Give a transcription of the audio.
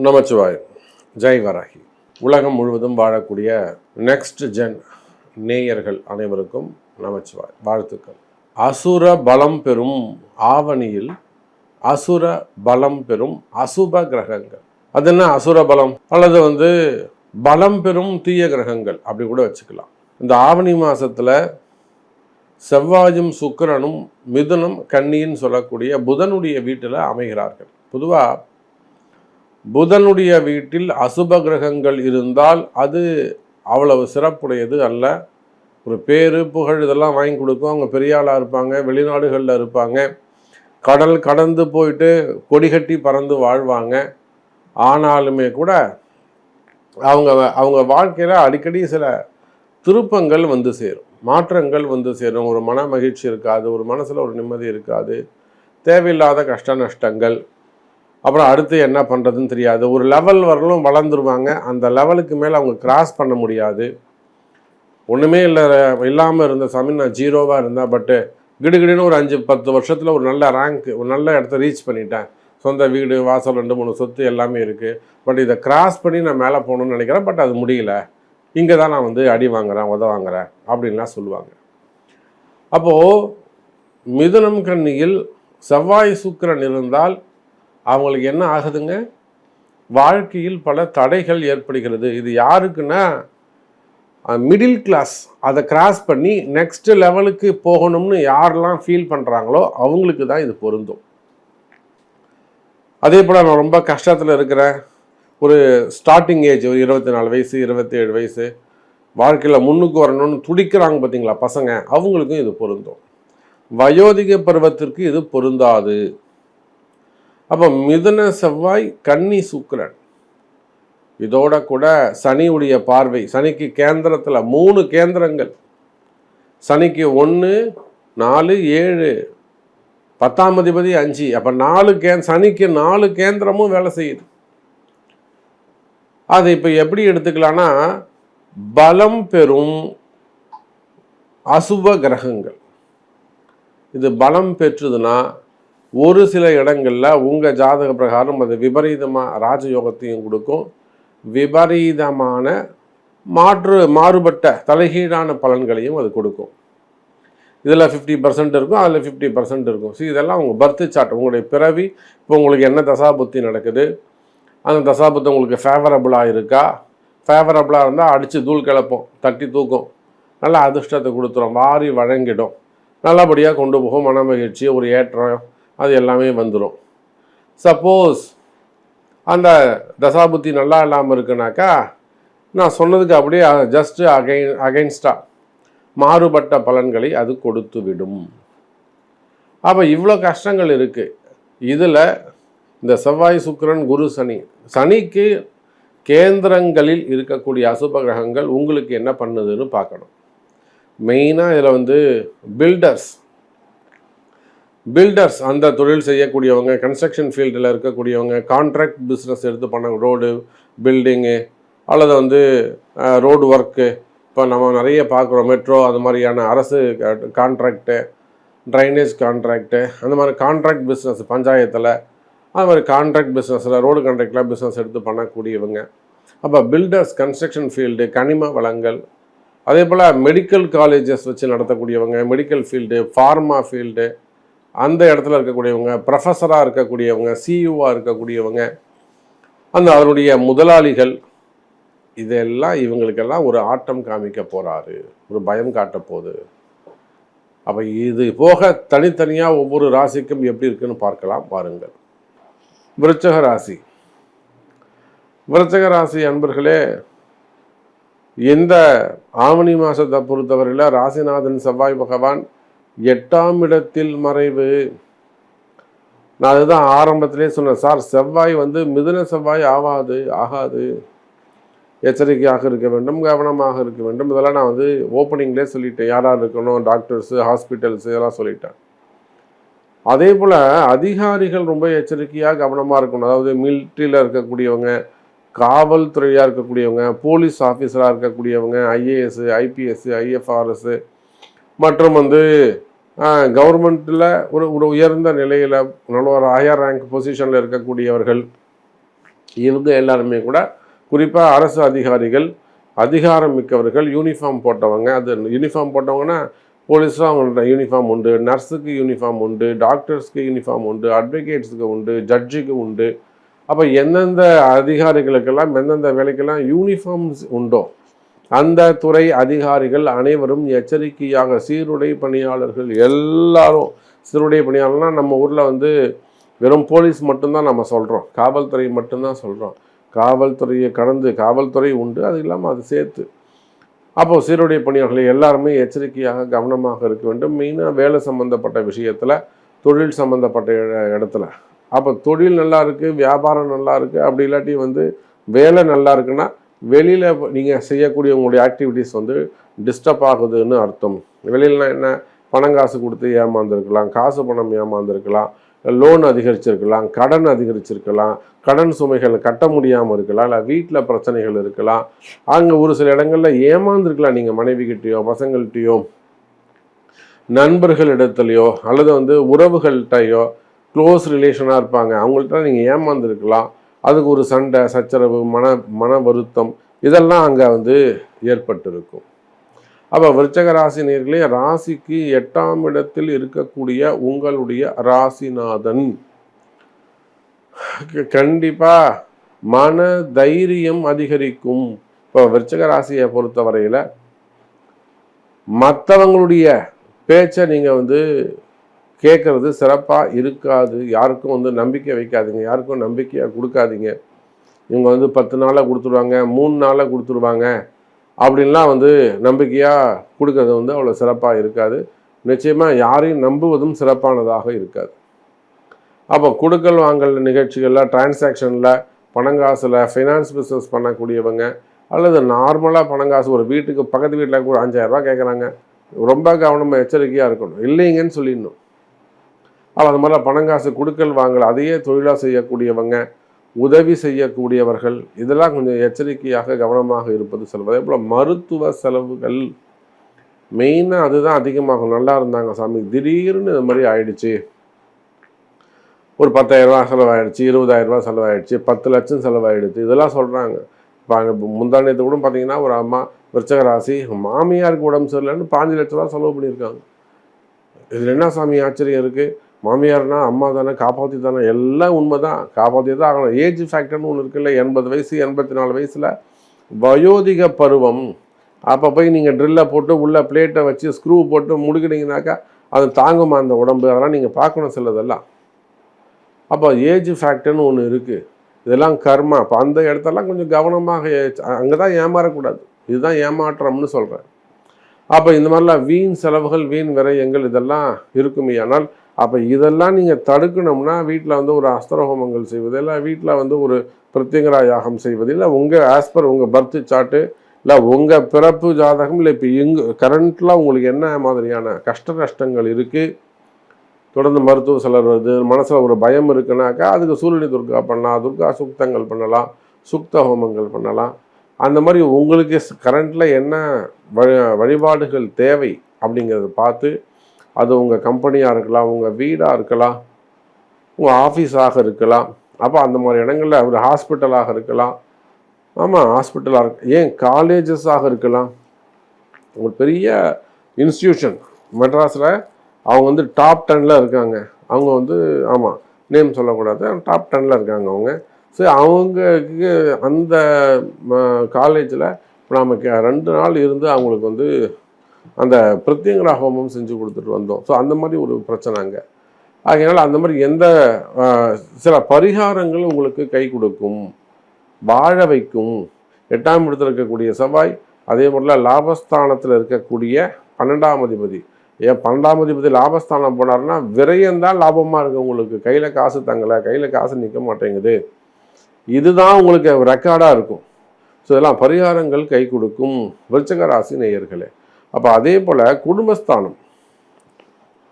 நமச்சிவாய். ஜெய் வராகி. உலகம் முழுவதும் வாழக்கூடிய நெக்ஸ்ட் ஜென் நேயர்கள் அனைவருக்கும் நமச்சிவாய் வாழ்த்துக்கள். அசுர பலம் பெறும் ஆவணியில் அசுர பலம் பெறும் அசுப கிரகங்கள். அது என்ன அசுர பலம்? அல்லது பலம் பெறும் தீய கிரகங்கள் அப்படி கூட வச்சுக்கலாம். இந்த ஆவணி மாசத்துல செவ்வாயும் சுக்கிரனும் மிதுனம் கன்னின்னு சொல்லக்கூடிய புதனுடைய வீட்டில் அமைகிறார்கள். பொதுவாக புதனுடைய வீட்டில் அசுப கிரகங்கள் இருந்தால் அது அவ்வளவு சிறப்புடையது அல்ல. ஒரு பேரு புகழ் இதெல்லாம் வாங்கி கொடுக்கும். அவங்க பெரிய ஆளாக இருப்பாங்க, வெளிநாடுகளில் இருப்பாங்க, கடல் கடந்து போயிட்டு கொடிகட்டி பறந்து வாழ்வாங்க. ஆனாலுமே கூட அவங்க அவங்க வாழ்க்கையில் அடிக்கடி சில திருப்பங்கள் வந்து சேரும், மாற்றங்கள் வந்து சேரும். ஒரு மன மகிழ்ச்சி இருக்காது, ஒரு மனசில் ஒரு நிம்மதி இருக்காது, தேவையில்லாத கஷ்ட நஷ்டங்கள், அப்புறம் அடுத்து என்ன பண்ணுறதுன்னு தெரியாது. ஒரு லெவல் வரலும் வளர்ந்துருவாங்க, அந்த லெவலுக்கு மேலே அவங்க கிராஸ் பண்ண முடியாது. ஒன்றுமே இல்லாமல் இருந்த சமயம் நான் ஜீரோவாக இருந்தேன், பட்டு கிடுகிடுன்னு ஒரு 5-10 வருஷத்தில் ஒரு நல்ல ரேங்க், ஒரு நல்ல இடத்த ரீச் பண்ணிட்டேன். சொந்த வீடு, வாசல், 2-3 சொத்து எல்லாமே இருக்குது. பட் இதை கிராஸ் பண்ணி நான் மேலே போகணுன்னு நினைக்கிறேன், பட் அது முடியல. இங்கே தான் நான் அடி வாங்குறேன், வாங்குறேன் அப்படின்லாம் சொல்லுவாங்க. அப்போது மிதுனம் கன்னியில் செவ்வாய் சுக்கிரன் இருந்தால் அவங்களுக்கு என்ன ஆகுதுங்க? வாழ்க்கையில் பல தடைகள் ஏற்படுகிறது. இது யாருக்குன்னா மிடில் கிளாஸ், அதை கிராஸ் பண்ணி நெக்ஸ்ட் லெவலுக்கு போகணும்னு யாரெல்லாம் ஃபீல் பண்ணுறாங்களோ அவங்களுக்கு தான் இது பொருந்தும். அதே போல் நான் ரொம்ப கஷ்டத்தில் இருக்கிறேன், ஒரு ஸ்டார்டிங் ஏஜ் ஒரு 24 வயசு 27 வயசு, வாழ்க்கையில் முன்னுக்கு வரணும்னு துடிக்கிறாங்க பார்த்தீங்களா பசங்க, அவங்களுக்கும் இது பொருந்தும். வயோதிக பருவத்திற்கு இது பொருந்தாது. அப்போ மிதுன செவ்வாய் கன்னி சுக்கிரன், இதோட கூட சனியுடைய பார்வை. சனிக்கு கேந்திரத்தில் 3 கேந்திரங்கள், சனிக்கு 1, 4, 7, 10ஆம் அதிபதி 5. அப்போ 4 சனிக்கு 4 கேந்திரமும் வேலை செய்யுது. அது இப்போ எப்படி எடுத்துக்கலான்னா, பலம் பெறும் அசுப கிரகங்கள். இது பலம் பெற்றதுன்னா ஒரு சில இடங்களில் உங்கள் ஜாதக பிரகாரம் அது விபரீதமாக ராஜயோகத்தையும் கொடுக்கும், விபரீதமான மாறுபட்ட தலைகீழான பலன்களையும் அது கொடுக்கும். இதில் 50% இருக்கும், அதில் 50% இருக்கும். இதெல்லாம் உங்கள் பர்த் சார்ட், உங்களுடைய பிறவி. இப்போ உங்களுக்கு என்ன தசாபுத்தி நடக்குது, அந்த தசாபுத்தி உங்களுக்கு ஃபேவரபுளாக இருக்கா? ஃபேவரபுளாக இருந்தால் அடித்து தூள் கிளப்போம், தட்டி தூக்கும், நல்லா அதிர்ஷ்டத்தை கொடுத்துரும், வாரி வழங்கிடும், நல்லபடியாக கொண்டு போகும், மன மகிழ்ச்சி, ஒரு ஏற்றம், அது எல்லாமே வந்துடும். சப்போஸ் அந்த தசாபுத்தி நல்லா இல்லாமல் இருக்குனாக்கா, நான் சொன்னதுக்கு அப்படியே ஜஸ்ட் அகைன்ஸ்டாக மாறுபட்ட பலன்களை அது கொடுத்து விடும். அப்போ இவ்வளோ கஷ்டங்கள் இருக்குது. இதில் இந்த செவ்வாய் சுக்கிரன் குரு சனிக்கு கேந்திரங்களில் இருக்கக்கூடிய அசுப கிரகங்கள் உங்களுக்கு என்ன பண்ணுதுன்னு பார்க்கணும். மெயினாக இதில் பில்டர்ஸ் அந்த தொழில் செய்யக்கூடியவங்க, கன்ஸ்ட்ரக்ஷன் ஃபீல்டில் இருக்கக்கூடியவங்க, கான்ட்ராக்ட் பிஸ்னஸ் எடுத்து பண்ண, ரோடு பில்டிங்கு அல்லது ரோடு ஒர்க்கு, இப்போ நம்ம நிறைய பார்க்குறோம், மெட்ரோ, அது மாதிரியான அரசு கான்ட்ராக்டு, ட்ரைனேஜ் கான்ட்ராக்டு, அந்த மாதிரி கான்ட்ராக்ட் பிஸ்னஸ் பஞ்சாயத்தில், அது மாதிரி கான்ட்ராக்ட் பிஸ்னஸில் ரோடு கான்ட்ராக்டில் பிஸ்னஸ் எடுத்து பண்ணக்கூடியவங்க. அப்போ பில்டர்ஸ், கன்ஸ்ட்ரக்ஷன் ஃபீல்டு, கனிம வளங்கள், அதே போல் மெடிக்கல் காலேஜஸ் வச்சு நடத்தக்கூடியவங்க, மெடிக்கல் ஃபீல்டு, ஃபார்மா ஃபீல்டு, அந்த இடத்துல இருக்கக்கூடியவங்க, ப்ரொஃபஸராக இருக்கக்கூடியவங்க, சிஇஓவாக இருக்கக்கூடியவங்க, அதனுடைய முதலாளிகள், இதெல்லாம் இவங்களுக்கெல்லாம் ஒரு ஆட்டம் காமிக்க போகிறாரு, ஒரு பயம் காட்ட போகுது. அப்போ இது போக தனித்தனியாக ஒவ்வொரு ராசிக்கும் எப்படி இருக்குன்னு பார்க்கலாம் வாருங்கள். விருச்சக ராசி அன்பர்களே, இந்த ஆவணி மாதத்தை பொறுத்தவரையில் ராசிநாதன் செவ்வாய் பகவான் 8ஆம் இடத்தில் மறைவு. நான் அதுதான் ஆரம்பத்திலே சொன்னேன், சார் செவ்வாய் மிதுன செவ்வாய் ஆகாது, எச்சரிக்கையாக இருக்க வேண்டும், கவனமாக இருக்க வேண்டும். இதெல்லாம் நான் ஓப்பனிங்லேயே சொல்லிட்டேன், யாராக இருக்கணும், டாக்டர்ஸு, ஹாஸ்பிட்டல்ஸு, இதெல்லாம் சொல்லிட்டேன். அதே போல் அதிகாரிகள் ரொம்ப எச்சரிக்கையாக கவனமாக இருக்கணும். அதாவது மிலிட்ரியில் இருக்கக்கூடியவங்க, காவல்துறையாக இருக்கக்கூடியவங்க, போலீஸ் ஆஃபீஸராக இருக்கக்கூடியவங்க, ஐஏஎஸ், ஐபிஎஸ், ஐஎஃப்ஆர்எஸ், மற்றும் கவர்மெண்ட்டில் ஒரு உயர்ந்த நிலையில் நல்ல ஒரு ஹையர் ரேங்க் பொசிஷனில் இருக்கக்கூடியவர்கள், இவங்க எல்லாருமே கூட குறிப்பாக அரசு அதிகாரிகள், அதிகாரம் மிக்கவர்கள், யூனிஃபார்ம் போட்டவங்க. அது யூனிஃபார்ம் போட்டவங்கன்னா போலீஸும் அவங்கள்ட்ட யூனிஃபார்ம் உண்டு, நர்ஸுக்கு யூனிஃபார்ம் உண்டு, டாக்டர்ஸ்க்கு யூனிஃபார்ம் உண்டு, அட்வொகேட்ஸுக்கு உண்டு, ஜட்ஜுக்கு உண்டு. அப்போ எந்தெந்த அதிகாரிகளுக்கெல்லாம் எந்தெந்த வேலைக்கெல்லாம் யூனிஃபார்ம்ஸ் உண்டோ அந்த துறை அதிகாரிகள் அனைவரும் எச்சரிக்கையாக, சீருடை பணியாளர்கள் எல்லாரும், சீருடை பணியாளர்னால் நம்ம ஊரில் வந்து வெறும் போலீஸ் மட்டும்தான் நம்ம சொல்கிறோம், காவல்துறை மட்டும்தான் சொல்கிறோம். காவல்துறையை கடந்து காவல்துறை உண்டு, அது இல்லாமல் அது சேர்த்து. அப்போது சீருடை பணியாளர்கள் எல்லாருமே எச்சரிக்கையாக கவனமாக இருக்க வேண்டும். மெயினாக வேலை சம்மந்தப்பட்ட விஷயத்தில், தொழில் சம்மந்தப்பட்ட இடத்துல. அப்போ தொழில் நல்லா இருக்குது, வியாபாரம் நல்லா இருக்குது, அப்படி இல்லாட்டி வந்து வேலை நல்லா இருக்குன்னா வெளியில் நீங்கள் செய்யக்கூடிய உங்களுடைய ஆக்டிவிட்டீஸ் வந்து டிஸ்டர்ப் ஆகுதுன்னு அர்த்தம். வெளியிலனா என்ன, பணம் காசு கொடுத்து ஏமாந்துருக்கலாம், காசு பணம் ஏமாந்துருக்கலாம், லோன் அதிகரிச்சிருக்கலாம், கடன் அதிகரிச்சிருக்கலாம், கடன் சுமைகள் கட்ட முடியாமல் இருக்கலாம், இல்லை வீட்டில் பிரச்சனைகள் இருக்கலாம். அங்கே ஒரு சில இடங்களில் ஏமாந்துருக்கலாம். நீங்கள் மனைவிக்கிட்டேயோ பசங்கள்கிட்டையோ நண்பர்களிடத்துலையோ அல்லது வந்து உறவுகள்கிட்டையோ க்ளோஸ் ரிலேஷனாக இருப்பாங்க, அவங்கள்ட்ட நீங்கள் ஏமாந்துருக்கலாம். அதுக்கு ஒரு சண்டை சச்சரவு, மன வருத்தம் இதெல்லாம் அங்கே வந்து ஏற்பட்டிருக்கும். அப்போ விருச்சக ராசி நேயர்களே, ராசிக்கு 8ஆம் இடத்தில் இருக்கக்கூடிய உங்களுடைய ராசிநாதன் கண்டிப்பாக மன தைரியம் அதிகரிக்கும். இப்போ விருச்சக ராசியை பொறுத்த வரையில் மற்றவங்களுடைய பேச்சை நீங்கள் வந்து கேட்குறது சிறப்பாக இருக்காது. யாருக்கும் வந்து நம்பிக்கை வைக்காதீங்க, யாருக்கும் நம்பிக்கையாக கொடுக்காதீங்க. இவங்க வந்து 10 நாளில் கொடுத்துருவாங்க, 3 நாளில் கொடுத்துருவாங்க அப்படின்லாம் வந்து நம்பிக்கையாக கொடுக்கறது வந்து அவ்வளோ சிறப்பாக இருக்காது. நிச்சயமாக யாரையும் நம்புவதும் சிறப்பானதாக இருக்காது. அப்போ கொடுக்கல் வாங்கல் நிகழ்ச்சிகளில், டிரான்சாக்ஷனில், பணங்காசில், ஃபைனான்ஸ் பிஸ்னஸ் பண்ணக்கூடியவங்க அல்லது நார்மலாக பணங்காசு ஒரு வீட்டுக்கு பக்கத்து வீட்டில் கூட 5000 ரூபா கேட்குறாங்க, ரொம்ப கவனமாக எச்சரிக்கையாக இருக்கணும், இல்லைங்கன்னு சொல்லிடணும். அப்போ அது மாதிரிலாம் பணங்காசு கொடுக்கல் வாங்கல் அதையே தொழிலாக செய்யக்கூடியவங்க, உதவி செய்யக்கூடியவர்கள், இதெல்லாம் கொஞ்சம் எச்சரிக்கையாக கவனமாக இருப்பது செலவு. அதே போல் மருத்துவ செலவுகள் மெயினாக அதுதான் அதிகமாகும். நல்லா இருந்தாங்க சாமி, திடீர்னு இது மாதிரி ஆயிடுச்சு, ஒரு 10,000 ரூபா செலவாயிடுச்சு, 20,000 ரூபா செலவாயிடுச்சு, 10 லட்சம் செலவாயிடுச்சு, இதெல்லாம் சொல்கிறாங்க. இப்போ முந்தானத்து கூட பார்த்தீங்கன்னா ஒரு அம்மா விருச்சக ராசி மாமியாருக்கு உடம்பு சரியில்லைன்னு 5 லட்ச ரூபா செலவு பண்ணியிருக்காங்க. இதில் என்ன சாமி ஆச்சரியம் இருக்குது? மாமியார்னா அம்மா தானே, காப்பாற்றி தானே, எல்லாம் உண்மை தான், காப்பாற்றி தான் ஆகணும். ஏஜ் ஃபேக்டர்னு ஒன்று இருக்குல்ல, 80 வயசு 84 வயசில் வயோதிக பருவம். அப்போ போய் நீங்கள் ட்ரில்லை போட்டு உள்ள பிளேட்டை வச்சு ஸ்க்ரூ போட்டு முடுக்கினீங்கனாக்கா அது தாங்குமா அந்த உடம்பு? அதெல்லாம் நீங்கள் பார்க்கணும் சிலதெல்லாம். அப்போ ஏஜ் ஃபேக்டர்னு ஒன்று இருக்குது, இதெல்லாம் கர்மா. அப்போ அந்த இடத்தெல்லாம் கொஞ்சம் கவனமாக, அங்கே தான் ஏமாறக்கூடாது, இதுதான் ஏமாற்றம்னு சொல்கிறேன். அப்போ இந்த மாதிரிலாம் வீண் செலவுகள், வீண் விரயங்கள் இதெல்லாம் இருக்குமே. ஆனால் அப்போ இதெல்லாம் நீங்கள் தடுக்கணும்னா வீட்டில் வந்து ஒரு அஸ்திரஹோமங்கள் செய்வது, இல்லை வீட்டில் வந்து ஒரு பிரத்யங்கரா யாகம் செய்வது, இல்லை உங்கள் ஆஸ்பர் உங்கள் பர்த் சார்ட்டு, இல்லை உங்கள் பிறப்பு ஜாதகம், இல்லை இப்போ கரண்ட்லாம் உங்களுக்கு என்ன மாதிரியான கஷ்டங்கள் இருக்குது, தொடர்ந்து மருத்துவ செலவு வருது, மனசில் ஒரு பயம் இருக்குனாக்கா அதுக்கு சூரியனி துர்கா பண்ணலாம், துர்கா சுக்தங்கள் பண்ணலாம், சுக்த ஹோமங்கள் பண்ணலாம். அந்த மாதிரி உங்களுக்கு கரண்ட்டில் என்ன வழிபாடுகள் தேவை அப்படிங்கிறத பார்த்து, அது உங்கள் கம்பெனியாக இருக்கலாம், உங்கள் வீடாக இருக்கலாம், உங்கள் ஆஃபீஸாக இருக்கலாம், அப்போ அந்த மாதிரி இடங்களில் ஒரு ஹாஸ்பிட்டலாக இருக்கலாம், ஆமாம் ஹாஸ்பிட்டலாக இருக்கு, ஏன் காலேஜஸாக இருக்கலாம். ஒரு பெரிய இன்ஸ்டியூஷன் மெட்ராஸில் அவங்க வந்து டாப் 10ல் இருக்காங்க, அவங்க வந்து ஆமாம் நேம் சொல்லக்கூடாது, டாப் 10ல் இருக்காங்க அவங்க. ஸோ அவங்களுக்கு அந்த காலேஜில் இப்போ நமக்கு 2 நாள் இருந்து அவங்களுக்கு வந்து அந்த பிரத்யங்கரா ஹோமம் செஞ்சு கொடுத்துட்டு வந்தோம். ஸோ அந்த மாதிரி ஒரு பிரச்சனை அங்கே. ஆகையினால் அந்த மாதிரி எந்த சில பரிகாரங்களும் உங்களுக்கு கை கொடுக்கும், வாழ வைக்கும். 8ஆம் இடத்தில் இருக்கக்கூடிய செவ்வாய், அதே போல் லாபஸ்தானத்தில் இருக்கக்கூடிய 12ஆம் அதிபதி. ஏன் 12ஆம் அதிபதி லாபஸ்தானம் போனார்னா விரயம்தான் லாபமாக இருக்குது உங்களுக்கு. கையில் காசு தங்கலை, கையில் காசு நிற்க மாட்டேங்குது, இதுதான் உங்களுக்கு ரெக்கார்டாக இருக்கும். ஸோ இதெல்லாம் பரிகாரங்கள் கை கொடுக்கும் விருச்சிக ராசி நேயர்களே. அப்போ அதே போல் குடும்பஸ்தானம்,